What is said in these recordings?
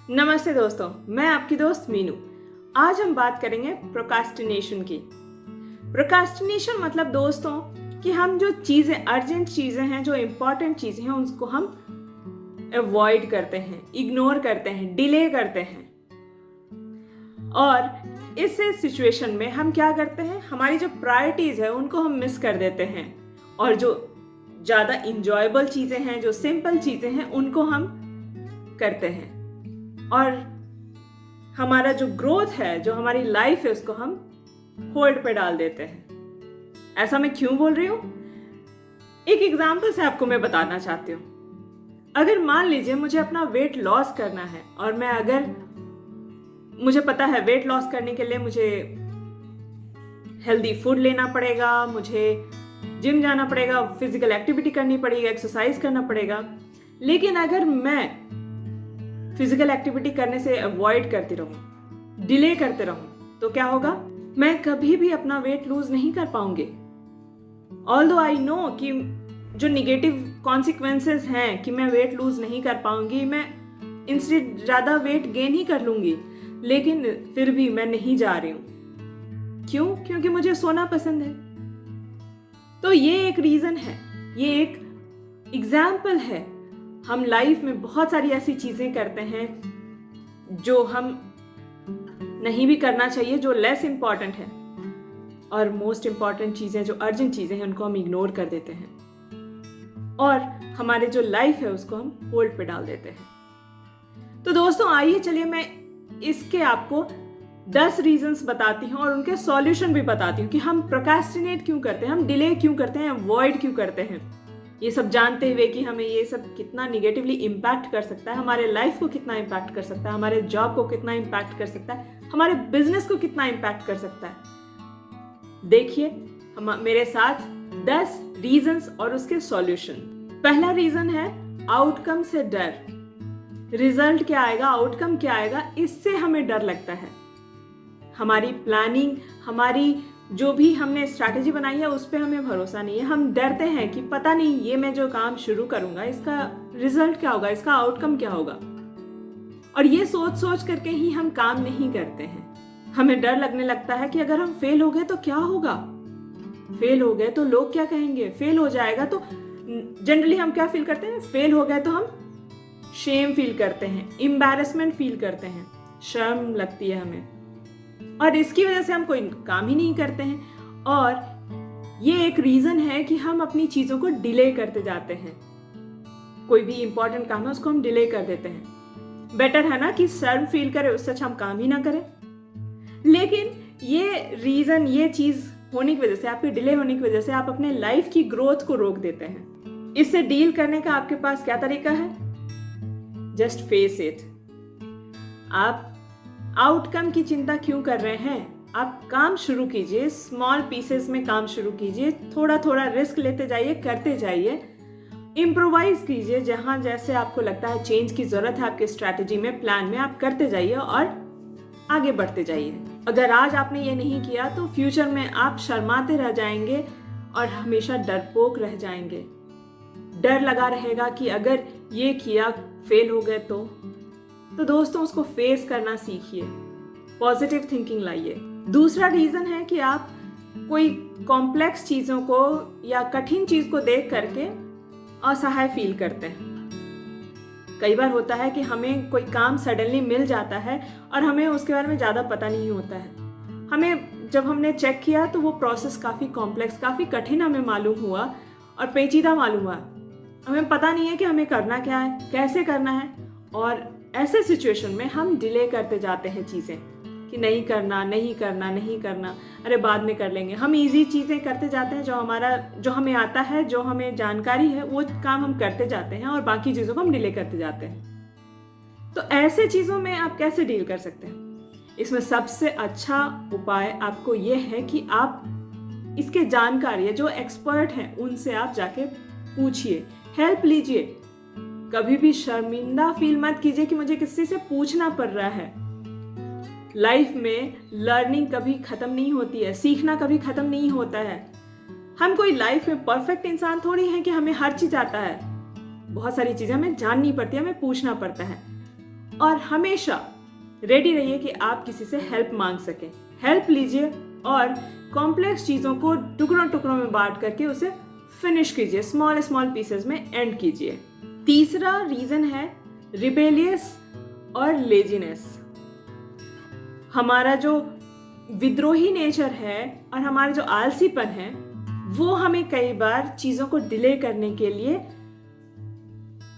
नमस्ते दोस्तों, मैं आपकी दोस्त मीनू। आज हम बात करेंगे प्रोक्रास्टिनेशन की। प्रोक्रास्टिनेशन मतलब दोस्तों कि हम जो चीज़ें अर्जेंट चीज़ें हैं, जो इम्पोर्टेंट चीज़ें हैं, उसको हम अवॉइड करते हैं, इग्नोर करते हैं, डिले करते हैं। और इस सिचुएशन में हम क्या करते हैं, हमारी जो प्रायोरिटीज़ है उनको हम मिस कर देते हैं और जो ज़्यादा इंजॉयबल चीज़ें हैं, जो सिंपल चीज़ें हैं, उनको हम करते हैं और हमारा जो ग्रोथ है, जो हमारी लाइफ है, उसको हम होल्ड पे डाल देते हैं। ऐसा मैं क्यों बोल रही हूँ? एक एग्जाम्पल से आपको मैं बताना चाहती हूँ। अगर मान लीजिए मुझे अपना वेट लॉस करना है और मुझे पता है वेट लॉस करने के लिए मुझे हेल्दी फूड लेना पड़ेगा, मुझे जिम जाना पड़ेगा, फिजिकल एक्टिविटी करनी पड़ेगी, एक्सरसाइज करना पड़ेगा। लेकिन अगर मैं फिजिकल एक्टिविटी करने से अवॉइड करती रहूं, डिले करते रहूं, तो क्या होगा? मैं कभी भी अपना वेट लूज नहीं कर पाऊंगी। ऑल्दो आई नो कि जो निगेटिव कॉन्सिक्वेंसेस हैं कि मैं वेट लूज नहीं कर पाऊंगी, मैं इंस्टेड ज़्यादा वेट गेन ही कर लूंगी, लेकिन फिर भी मैं नहीं जा रही हूं। क्यों? क्योंकि मुझे सोना पसंद है। तो ये एक रीज़न है, ये एक एग्जाम्पल है। हम लाइफ में बहुत सारी ऐसी चीज़ें करते हैं जो हम नहीं भी करना चाहिए, जो लेस इम्पॉर्टेंट है, और मोस्ट इम्पॉर्टेंट चीज़ें, जो अर्जेंट चीज़ें हैं, उनको हम इग्नोर कर देते हैं और हमारे जो लाइफ है उसको हम होल्ड पे डाल देते हैं। तो दोस्तों आइए चलिए मैं इसके आपको 10 रीजंस बताती हूँ और उनके सॉल्यूशन भी बताती हूँ कि हम प्रोक्रास्टिनेट क्यों करते हैं, हम डिले क्यों करते हैं, अवॉइड क्यों करते हैं। ये सब जानते हुए कि हमें ये सब कितना निगेटिवली इम्पैक्ट कर सकता है, हमारे लाइफ को कितना इम्पैक्ट कर सकता है, हमारे जॉब को कितना इम्पैक्ट कर सकता है, हमारे बिजनेस को कितना इम्पैक्ट कर सकता है। देखिए मेरे साथ 10 रीजंस और उसके सॉल्यूशन। पहला रीजन है आउटकम से डर। रिजल्ट क्या आएगा, आउटकम क्या आएगा, इससे हमें डर लगता है। हमारी प्लानिंग, हमारी जो भी हमने स्ट्रैटेजी बनाई है उस पर हमें भरोसा नहीं है। हम डरते हैं कि पता नहीं ये मैं जो काम शुरू करूंगा इसका रिजल्ट क्या होगा, इसका आउटकम क्या होगा। और ये सोच सोच करके ही हम काम नहीं करते हैं। हमें डर लगने लगता है कि अगर हम फेल हो गए तो क्या होगा, फेल हो गए तो लोग क्या कहेंगे, फेल हो जाएगा तो जनरली हम क्या फील करते हैं, फेल हो गए तो हम शेम फील करते हैं, एम्बैरेसमेंट फील करते हैं, शर्म लगती है हमें और इसकी वजह से हम कोई काम ही नहीं करते हैं। और ये एक रीज़न है कि हम अपनी चीज़ों को डिले करते जाते हैं। कोई भी इंपॉर्टेंट काम है उसको हम डिले कर देते हैं। बेटर है ना कि शर्म फील करें, उससे अच्छा हम काम ही ना करें। लेकिन ये रीज़न, ये चीज़ होने की वजह से, आपके डिले होने की वजह से आप अपने लाइफ की ग्रोथ को रोक देते हैं। इससे डील करने का आपके पास क्या तरीका है? Just face it. आप आउटकम की चिंता क्यों कर रहे हैं? आप काम शुरू कीजिए, स्मॉल पीसेस में काम शुरू कीजिए, थोड़ा थोड़ा रिस्क लेते जाइए, करते जाइए, इम्प्रोवाइज कीजिए। जहां जैसे आपको लगता है चेंज की जरूरत है आपके स्ट्रैटेजी में, प्लान में, आप करते जाइए और आगे बढ़ते जाइए। अगर आज आपने ये नहीं किया तो फ्यूचर में आप शर्माते रह जाएंगे और हमेशा डरपोक रह जाएंगे। डर लगा रहेगा कि अगर ये किया फेल हो गए तो दोस्तों उसको फेस करना सीखिए, पॉजिटिव थिंकिंग लाइए। दूसरा रीज़न है कि आप कोई कॉम्प्लेक्स चीज़ों को या कठिन चीज़ को देख करके असहाय फील करते हैं। कई बार होता है कि हमें कोई काम सडनली मिल जाता है और हमें उसके बारे में ज़्यादा पता नहीं होता है। जब हमने चेक किया तो वो प्रोसेस काफ़ी कॉम्प्लेक्स, काफ़ी कठिन हमें मालूम हुआ और पेचीदा मालूम हुआ। हमें पता नहीं है कि हमें करना क्या है, कैसे करना है, और ऐसे सिचुएशन में हम डिले करते जाते हैं चीज़ें कि नहीं करना, नहीं करना, नहीं करना, अरे बाद में कर लेंगे। हम इजी चीज़ें करते जाते हैं, जो हमें आता है, जो हमें जानकारी है, वो काम हम करते जाते हैं और बाकी चीज़ों को हम डिले करते जाते हैं। तो ऐसे चीज़ों में आप कैसे डील कर सकते हैं? इसमें सबसे अच्छा उपाय आपको ये है कि आप इसके जानकारी है, जो एक्सपर्ट हैं उनसे आप जाके पूछिए, हेल्प लीजिए। कभी भी शर्मिंदा फील मत कीजिए कि मुझे किसी से पूछना पड़ रहा है। लाइफ में लर्निंग कभी खत्म नहीं होती है, सीखना कभी खत्म नहीं होता है। हम कोई लाइफ में परफेक्ट इंसान थोड़ी हैं कि हमें हर चीज आता है। बहुत सारी चीजें हमें जाननी पड़ती है, हमें पूछना पड़ता है। और हमेशा रेडी रहिए कि आप किसी से हेल्प मांग सकें। हेल्प लीजिए और कॉम्प्लेक्स चीज़ों को टुकड़ों टुकड़ों में बांट करके उसे फिनिश कीजिए, स्मॉल स्मॉल पीसेस में एंड कीजिए। तीसरा रीज़न है रिबेलियस और लेजीनेस। हमारा जो विद्रोही नेचर है और हमारा जो आलसीपन है वो हमें कई बार चीज़ों को डिले करने के लिए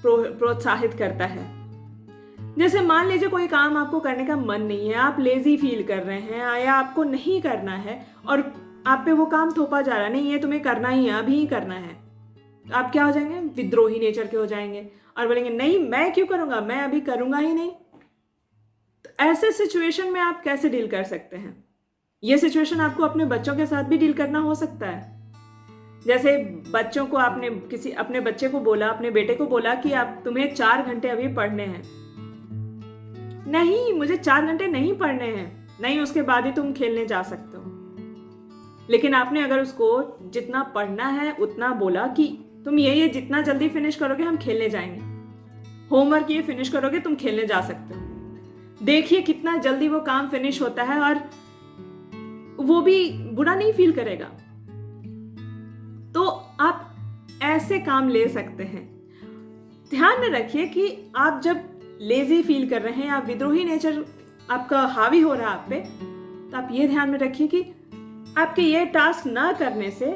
प्रोत्साहित करता है। जैसे मान लीजिए कोई काम आपको करने का मन नहीं है, आप लेजी फील कर रहे हैं या आपको नहीं करना है और आप पे वो काम थोपा जा रहा है, नहीं ये तुम्हें करना ही है, अभी ही करना है, तो आप क्या हो जाएंगे, विद्रोही नेचर के हो जाएंगे और बोलेंगे नहीं मैं क्यों करूँगा, मैं अभी करूँगा ही नहीं। तो ऐसे सिचुएशन में आप कैसे डील कर सकते हैं? ये सिचुएशन आपको अपने बच्चों के साथ भी डील करना हो सकता है। जैसे बच्चों को आपने किसी अपने बच्चे को बोला, अपने बेटे को बोला कि आप तुम्हें 4 घंटे अभी पढ़ने हैं। नहीं मुझे 4 घंटे नहीं पढ़ने हैं, नहीं उसके बाद ही तुम खेलने जा सकते हो। लेकिन आपने अगर उसको जितना पढ़ना है उतना बोला कि तुम ये जितना जल्दी फिनिश करोगे हम खेलने जाएंगे, होमवर्क ये फिनिश करोगे तुम खेलने जा सकते हो। देखिए कितना जल्दी वो काम फिनिश होता है और वो भी बुरा नहीं फील करेगा। तो आप ऐसे काम ले सकते हैं। ध्यान में रखिए कि आप जब लेजी फील कर रहे हैं या विद्रोही नेचर आपका हावी हो रहा है आप पे, तो आप ये ध्यान में रखिए कि आपके ये टास्क ना करने से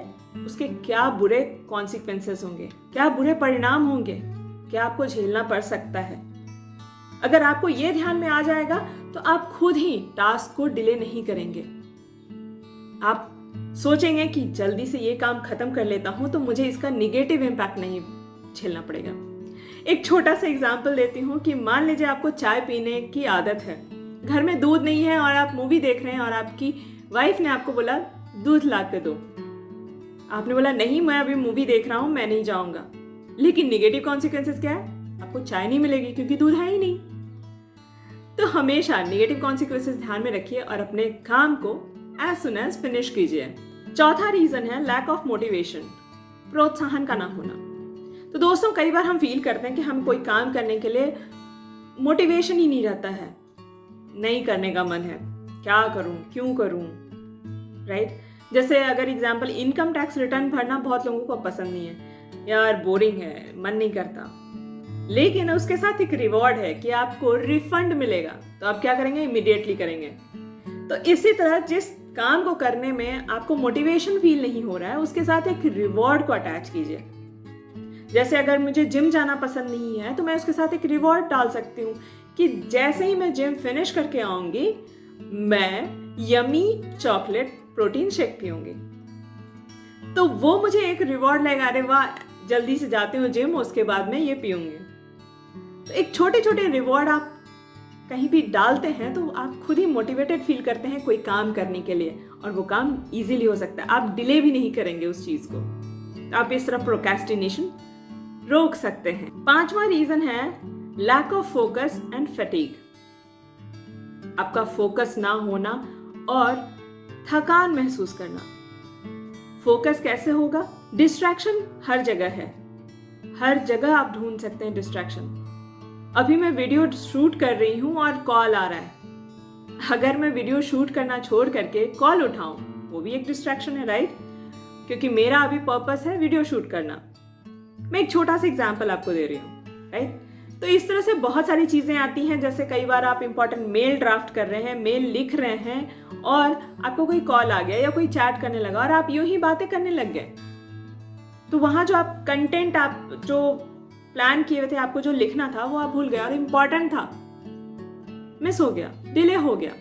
उसके क्या बुरे कॉन्सिक्वेंसेस होंगे, क्या बुरे परिणाम होंगे, क्या आपको झेलना पड़ सकता है। अगर आपको ये ध्यान में आ जाएगा तो आप खुद ही टास्क को डिले नहीं करेंगे। आप सोचेंगे कि जल्दी से ये काम खत्म कर लेता हूं तो मुझे इसका निगेटिव इम्पैक्ट नहीं झेलना पड़ेगा। एक छोटा सा एग्जांपल देती हूँ कि मान लीजिए आपको चाय पीने की आदत है, घर में दूध नहीं है और आप मूवी देख रहे हैं और आपकी वाइफ ने आपको बोला दूध ला के दो। आपने बोला नहीं मैं अभी मूवी देख रहा हूँ, मैं नहीं जाऊंगा। लेकिन निगेटिव कॉन्सिक्वेंसेस क्या है, आपको चाय नहीं मिलेगी क्योंकि दूध है ही नहीं। तो हमेशा निगेटिव कॉन्सिक्वेंसेस ध्यान में रखिए और अपने काम को एज सुन एज फिनिश कीजिए। चौथा रीजन है लैक ऑफ मोटिवेशन, प्रोत्साहन का ना होना। तो दोस्तों कई बार हम फील करते हैं कि हम कोई काम करने के लिए मोटिवेशन ही नहीं रहता है, नहीं करने का मन है, क्या करूं क्यों करूं, राइट। जैसे अगर एग्जांपल इनकम टैक्स रिटर्न भरना बहुत लोगों को पसंद नहीं है, यार बोरिंग है, मन नहीं करता, लेकिन उसके साथ एक रिवॉर्ड है कि आपको रिफंड मिलेगा, तो आप क्या करेंगे, इमीडिएटली करेंगे। तो इसी तरह जिस काम को करने में आपको मोटिवेशन फील नहीं हो रहा है उसके साथ एक रिवॉर्ड को अटैच कीजिए। जैसे अगर मुझे जिम जाना पसंद नहीं है तो मैं उसके साथ एक रिवॉर्ड डाल सकती हूँ कि जैसे ही मैं जिम फिनिश करके आऊंगी मैं यमी चॉकलेट प्रोटीन शेक पीऊंगी, तो वो मुझे एक रिवॉर्ड लगेगा, अरे वाह जल्दी से जाती हूँ जिम, उसके बाद में ये पीऊंगी। तो एक छोटे छोटे रिवॉर्ड आप कहीं भी डालते हैं तो आप खुद ही मोटिवेटेड फील करते हैं कोई काम करने के लिए और वो काम इजीली हो सकता है, आप डिले भी नहीं करेंगे उस चीज को। तो आप इस तरह प्रोक्रेस्टिनेशन रोक सकते हैं। पांचवा रीजन है lack of focus and fatigue, आपका फोकस ना होना और थकान महसूस करना। फोकस कैसे होगा, डिस्ट्रैक्शन हर जगह है, हर जगह आप ढूंढ सकते हैं डिस्ट्रैक्शन। अभी मैं वीडियो शूट कर रही हूँ और कॉल आ रहा है, अगर मैं वीडियो शूट करना छोड़ करके कॉल उठाऊं वो भी एक डिस्ट्रैक्शन है, राइट, क्योंकि मेरा अभी पर्पस है वीडियो शूट करना। मैं एक छोटा सा एग्जांपल आपको दे रही हूँ, राइट। तो इस तरह से बहुत सारी चीजें आती हैं, जैसे कई बार आप इंपॉर्टेंट मेल ड्राफ्ट कर रहे हैं, मेल लिख रहे हैं और आपको कोई कॉल आ गया या कोई चैट करने लगा और आप यूं ही बातें करने लग गए, तो वहां जो आप कंटेंट आप जो प्लान किए हुए थे, आपको जो लिखना था वो आप भूल गए और इम्पॉर्टेंट था, मिस हो गया, डिले हो गया।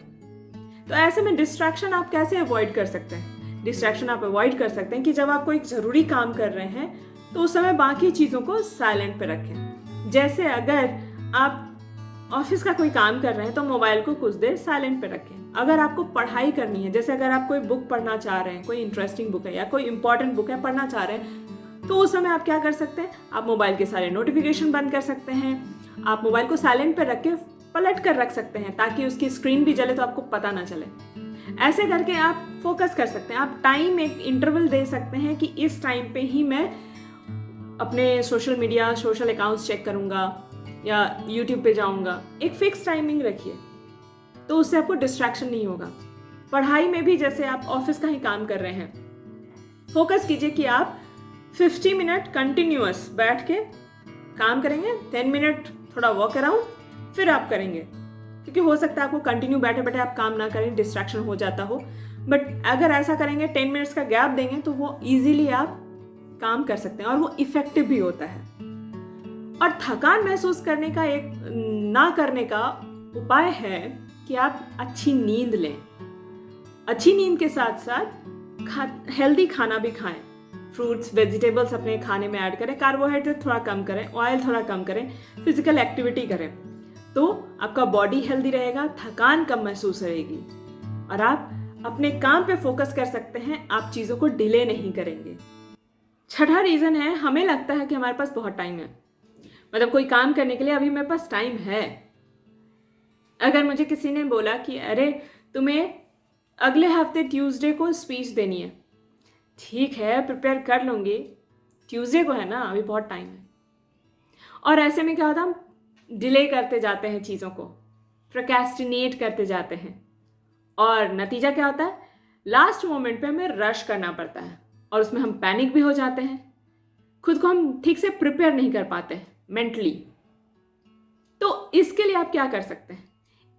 तो ऐसे में डिस्ट्रैक्शन आप कैसे अवॉइड कर सकते हैं? डिस्ट्रैक्शन आप अवॉइड कर सकते हैं कि जब आप कोई जरूरी काम कर रहे हैं तो उस समय बाकी चीज़ों को साइलेंट पे रखें। जैसे अगर आप ऑफिस का कोई काम कर रहे हैं तो मोबाइल को कुछ देर साइलेंट पे रखें। अगर आपको पढ़ाई करनी है, जैसे अगर आप कोई बुक पढ़ना चाह रहे हैं, कोई इंटरेस्टिंग बुक है या कोई इंपॉर्टेंट बुक है पढ़ना चाह रहे हैं, तो उस समय आप क्या कर सकते हैं, आप मोबाइल के सारे नोटिफिकेशन बंद कर सकते हैं, आप मोबाइल को साइलेंट पे रख के पलट कर रख सकते हैं ताकि उसकी स्क्रीन भी जले तो आपको पता ना चले। ऐसे करके आप फोकस कर सकते हैं। आप टाइम एक इंटरवल दे सकते हैं कि इस टाइम पे ही मैं अपने social media social accounts check करूँगा, या यूट्यूब पे जाऊंगा। एक फिक्स टाइमिंग रखिए, तो उससे आपको डिस्ट्रैक्शन नहीं होगा। पढ़ाई में भी जैसे आप ऑफिस का ही काम कर रहे हैं, फोकस कीजिए कि आप 50 मिनट कंटिन्यूअस बैठ के काम करेंगे, 10 मिनट थोड़ा वॉक अराउंड, फिर आप करेंगे। क्योंकि हो सकता है आपको कंटिन्यू बैठे बैठे आप काम ना करें, डिस्ट्रैक्शन हो जाता हो, बट अगर ऐसा करेंगे 10 मिनट्स का गैप देंगे तो वो इजीली आप काम कर सकते हैं और वो इफेक्टिव भी होता है। और थकान महसूस करने का एक ना करने का उपाय है कि आप अच्छी नींद लें। अच्छी नींद के साथ साथ हेल्दी खाना भी खाएं, फ्रूट्स वेजिटेबल्स अपने खाने में ऐड करें, कार्बोहाइड्रेट थोड़ा कम करें, ऑयल थोड़ा कम करें, फिजिकल एक्टिविटी करें, तो आपका बॉडी हेल्दी रहेगा, थकान कम महसूस रहेगी और आप अपने काम पे फोकस कर सकते हैं, आप चीज़ों को डिले नहीं करेंगे। छठा रीज़न है, हमें लगता है कि हमारे पास बहुत टाइम है, मतलब कोई काम करने के लिए अभी मेरे पास टाइम है। अगर मुझे किसी ने बोला कि अरे तुम्हें अगले हफ्ते ट्यूसडे को स्पीच देनी है, ठीक है प्रिपेयर कर लूँगी, ट्यूसडे को है ना, अभी बहुत टाइम है। और ऐसे में क्या होता है, हम डिले करते जाते हैं चीज़ों को, प्रोक्रेस्टिनेट करते जाते हैं और नतीजा क्या होता है, लास्ट मोमेंट पे हमें रश करना पड़ता है और उसमें हम पैनिक भी हो जाते हैं, खुद को हम ठीक से प्रिपेयर नहीं कर पाते हैं मेंटली। तो इसके लिए आप क्या कर सकते हैं,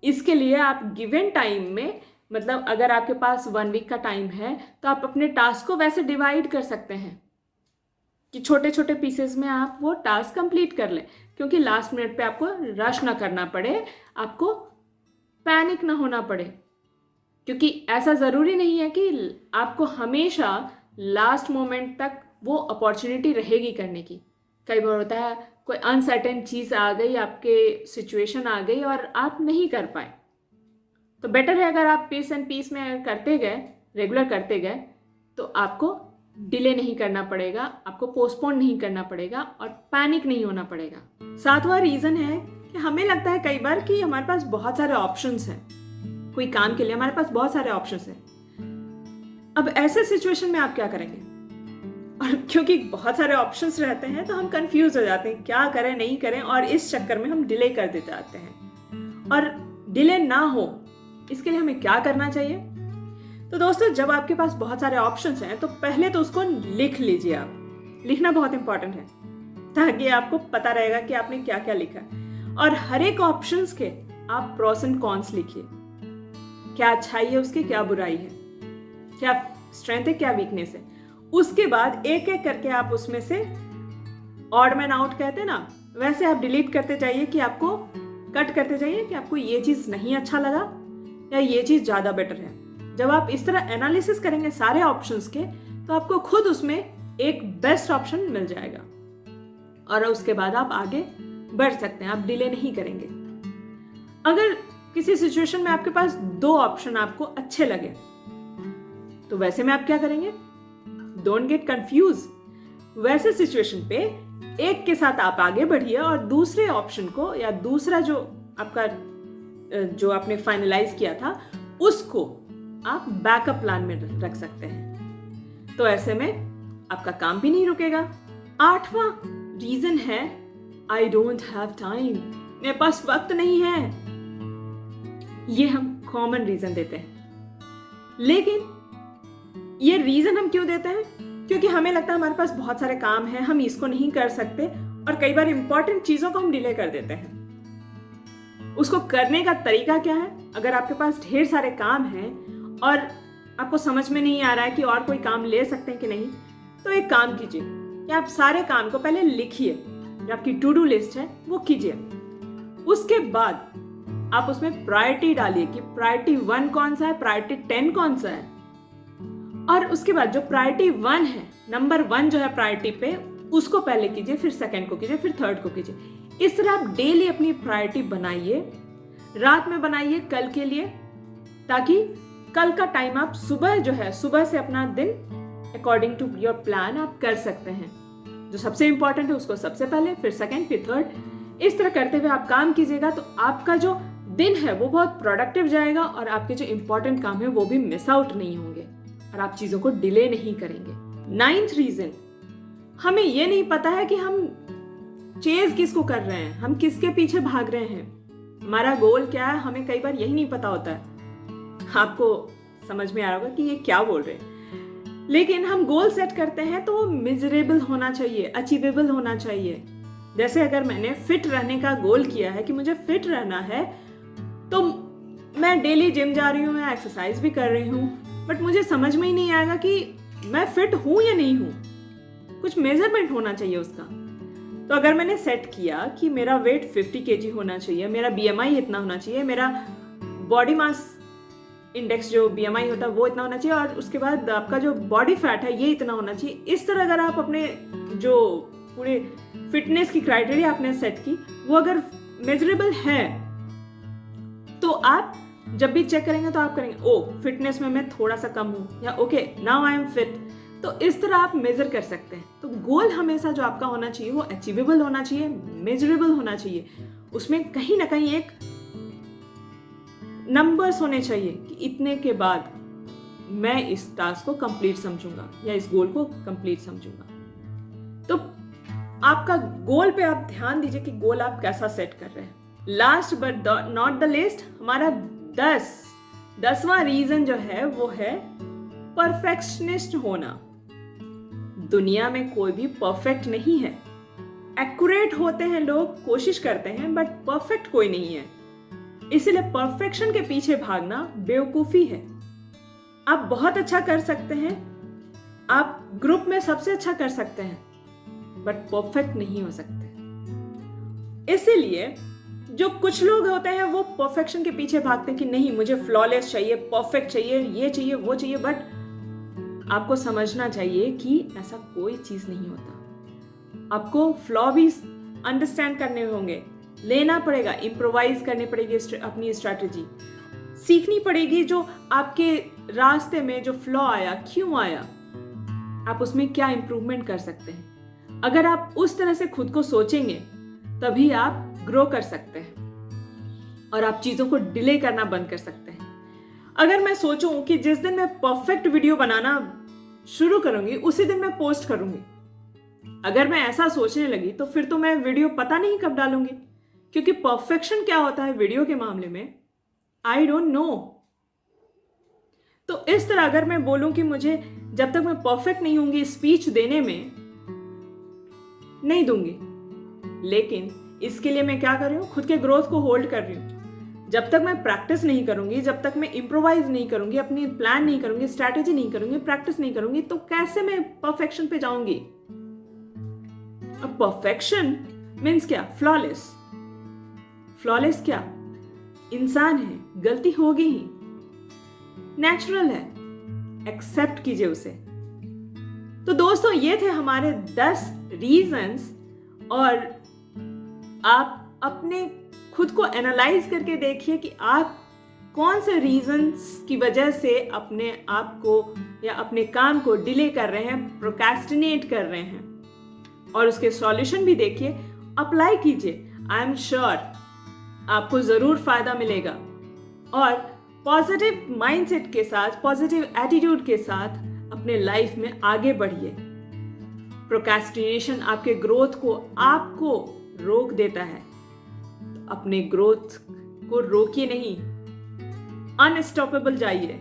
इसके लिए आप गिवन टाइम में, मतलब अगर आपके पास 1 वीक का टाइम है तो आप अपने टास्क को वैसे डिवाइड कर सकते हैं कि छोटे छोटे पीसेस में आप वो टास्क कंप्लीट कर लें, क्योंकि लास्ट मिनट पे आपको रश ना करना पड़े, आपको पैनिक ना होना पड़े। क्योंकि ऐसा ज़रूरी नहीं है कि आपको हमेशा लास्ट मोमेंट तक वो अपॉर्चुनिटी रहेगी करने की। कई बार होता है कोई अनसर्टेन चीज़ आ गई, आपके सिचुएशन आ गई और आप नहीं कर पाए, तो बेटर है अगर आप पीस एंड पीस में करते गए, रेगुलर करते गए, तो आपको डिले नहीं करना पड़ेगा, आपको पोस्टपोन नहीं करना पड़ेगा और पैनिक नहीं होना पड़ेगा। सातवां रीज़न है कि हमें लगता है कई बार कि हमारे पास बहुत सारे ऑप्शंस हैं, कोई काम के लिए हमारे पास बहुत सारे ऑप्शंस हैं। अब ऐसे सिचुएशन में आप क्या करेंगे, और क्योंकि बहुत सारे ऑप्शंस रहते हैं तो हम कंफ्यूज हो जाते हैं, क्या करें नहीं करें, और इस चक्कर में हम डिले कर देते जाते हैं। और डिले ना हो इसके लिए हमें क्या करना चाहिए, तो दोस्तों जब आपके पास बहुत सारे ऑप्शंस हैं तो पहले तो उसको लिख लीजिए। आप लिखना बहुत इंपॉर्टेंट है, ताकि आपको पता रहेगा कि आपने क्या क्या लिखा है। और हर एक ऑप्शंस के आप प्रोस एंड कॉन्स लिखिए, क्या अच्छाई है उसकी, क्या बुराई है, क्या स्ट्रेंथ है, क्या वीकनेस है। उसके बाद एक एक करके आप उसमें से ऑड मैन आउट कहते हैं ना, वैसे आप डिलीट करते जाइए, कि आपको कट करते जाइए कि आपको ये चीज़ नहीं अच्छा लगा या ये चीज़ ज़्यादा बेटर है। जब आप इस तरह एनालिसिस करेंगे सारे ऑप्शंस के, तो आपको खुद उसमें एक बेस्ट ऑप्शन मिल जाएगा और उसके बाद आप आगे बढ़ सकते हैं, आप डिले नहीं करेंगे। अगर किसी सिचुएशन में आपके पास 2 ऑप्शन आपको अच्छे लगे, तो वैसे में आप क्या करेंगे, डोंट गेट कंफ्यूज। वैसे सिचुएशन पे एक के साथ आप आगे बढ़िए और दूसरे ऑप्शन को, या दूसरा जो आपका जो आपने फाइनलाइज किया था, उसको आप बैकअप प्लान में रख सकते हैं। तो ऐसे में आपका काम भी नहीं रुकेगा। 8वां रीजन है, आई डोंट हैव टाइम, मेरे पास वक्त नहीं है। ये हम कॉमन रीजन देते हैं, लेकिन ये रीजन हम क्यों देते हैं, क्योंकि हमें लगता है हमारे पास बहुत सारे काम हैं, हम इसको नहीं कर सकते, और कई बार इंपॉर्टेंट चीजों को हम डिले कर देते हैं। उसको करने का तरीका क्या है, अगर आपके पास ढेर सारे काम हैं और आपको समझ में नहीं आ रहा है कि और कोई काम ले सकते हैं कि नहीं, तो एक काम कीजिए कि आप सारे काम को पहले लिखिए, जो आपकी टू डू लिस्ट है वो कीजिए। उसके बाद आप उसमें प्रायोरिटी डालिए कि प्रायोरिटी 1 कौन सा है, प्रायोरिटी 10 कौन सा है, और उसके बाद जो प्रायोरिटी 1 है, नंबर 1 जो है प्रायोरिटी पे, उसको पहले कीजिए, फिर सेकंड को कीजिए, फिर थर्ड को कीजिए। इस तरह आप डेली अपनी प्रायोरिटी बनाइए, रात में बनाइए कल के लिए, ताकि कल का टाइम आप सुबह जो है, सुबह से अपना दिन अकॉर्डिंग टू योर प्लान आप कर सकते हैं। जो सबसे इंपॉर्टेंट है उसको सबसे पहले, फिर सेकंड, फिर थर्ड। इस तरह करते हुए आप काम कीजिएगा तो आपका जो दिन है वो बहुत प्रोडक्टिव जाएगा और आपके जो इंपॉर्टेंट काम है वो भी मिस आउट नहीं होंगे और आप चीजों को डिले नहीं करेंगे। 9th रीजन, हमें ये नहीं पता है कि हम चेज किसको कर रहे हैं, हम किसके पीछे भाग रहे हैं, हमारा गोल क्या है, हमें कई बार यही नहीं पता होता है। आपको समझ में आ रहा होगा कि ये क्या बोल रहे हैं, लेकिन हम गोल सेट करते हैं तो वो मिजरेबल होना चाहिए, अचीवेबल होना चाहिए। जैसे अगर मैंने फिट रहने का गोल किया है कि मुझे फिट रहना है, तो मैं डेली जिम जा रही हूँ, मैं एक्सरसाइज भी कर रही हूँ, बट मुझे समझ में ही नहीं आएगा कि मैं फिट हूँ या नहीं हूँ। कुछ मेजरमेंट होना चाहिए उसका। तो अगर मैंने सेट किया कि मेरा वेट 50 kg होना चाहिए, मेरा BMI इतना होना चाहिए, मेरा बॉडी मास इंडेक्स जो BMI होता है वो इतना होना चाहिए, और उसके बाद आपका जो बॉडी फैट है ये इतना होना चाहिए। इस तरह अगर आप अपने जो पूरे फिटनेस की क्राइटेरिया आपने सेट की वो अगर मेजरेबल है, तो आप जब भी चेक करेंगे तो आप करेंगे ओ फिटनेस में मैं थोड़ा सा कम हूँ, या okay now I am fit. तो इस तरह आप मेजर कर सकते हैं। तो गोल हमेशा जो आपका होना चाहिए वो अचीवेबल होना चाहिए, मेजरेबल होना चाहिए, उसमें कहीं ना कहीं एक नंबर्स होने चाहिए कि इतने के बाद मैं इस टास्क को कंप्लीट समझूंगा या इस गोल को कंप्लीट समझूंगा। तो आपका गोल पे आप ध्यान दीजिए कि गोल आप कैसा सेट कर रहे हैं। Last but not the list, हमारा 10वां रीजन जो है वो है परफेक्शनिस्ट होना। दुनिया में कोई भी परफेक्ट नहीं है। एक्यूरेट होते हैं लोग, कोशिश करते हैं, बट परफेक्ट कोई नहीं है। इसीलिए परफेक्शन के पीछे भागना बेवकूफी है। आप बहुत अच्छा कर सकते हैं, आप ग्रुप में सबसे अच्छा कर सकते हैं, बट परफेक्ट नहीं हो सकते। इसीलिए जो कुछ लोग होते हैं वो परफेक्शन के पीछे भागते हैं कि नहीं मुझे फ्लॉलेस चाहिए, परफेक्ट चाहिए, ये चाहिए, वो चाहिए, बट आपको समझना चाहिए कि ऐसा कोई चीज नहीं होता। आपको फ्लॉ भी अंडरस्टैंड करने होंगे, लेना पड़ेगा, इम्प्रोवाइज करनी पड़ेगी, अपनी स्ट्रैटेजी सीखनी पड़ेगी। जो आपके रास्ते में जो फ्लॉ आया, क्यों आया, आप उसमें क्या इंप्रूवमेंट कर सकते हैं। अगर आप उस तरह से खुद को सोचेंगे तभी आप ग्रो कर सकते हैं और आप चीजों को डिले करना बंद कर सकते हैं। अगर मैं सोचूं कि जिस दिन मैं परफेक्ट वीडियो बनाना शुरू करूंगी उसी दिन मैं पोस्ट करूंगी, अगर मैं ऐसा सोचने लगी तो फिर तो मैं वीडियो पता नहीं कब डालूंगी, क्योंकि परफेक्शन क्या होता है वीडियो के मामले में आई डोंट नो। तो इस तरह अगर मैं बोलूं कि मुझे जब तक मैं परफेक्ट नहीं होंगी स्पीच देने में, नहीं दूंगी, लेकिन इसके लिए मैं क्या कर रही हूं, खुद के ग्रोथ को होल्ड कर रही हूं। जब तक मैं प्रैक्टिस नहीं करूंगी, जब तक मैं इम्प्रोवाइज नहीं करूंगी, अपनी प्लान नहीं करूंगी, स्ट्रैटेजी नहीं करूंगी, प्रैक्टिस नहीं करूंगी, तो कैसे मैं परफेक्शन पे जाऊंगी। अब परफेक्शन मीन्स क्या, फ्लॉलेस। फ्लॉलेस क्या, इंसान है, गलती होगी ही, नेचुरल है, एक्सेप्ट कीजिए उसे। तो दोस्तों ये थे हमारे 10 रीजंस, और आप अपने खुद को एनालाइज करके देखिए कि आप कौन से रीजंस की वजह से अपने आप को या अपने काम को डिले कर रहे हैं, प्रोक्रेस्टिनेट कर रहे हैं, और उसके सॉल्यूशन भी देखिए, अप्लाई कीजिए। आई एम श्योर आपको जरूर फायदा मिलेगा, और पॉजिटिव माइंडसेट के साथ, पॉजिटिव एटीट्यूड के साथ अपने लाइफ में आगे बढ़िए। प्रोक्रेस्टिनेशन आपके ग्रोथ को आपको रोक देता है, तो अपने ग्रोथ को रोकिए नहीं, अनस्टॉपेबल जाइए।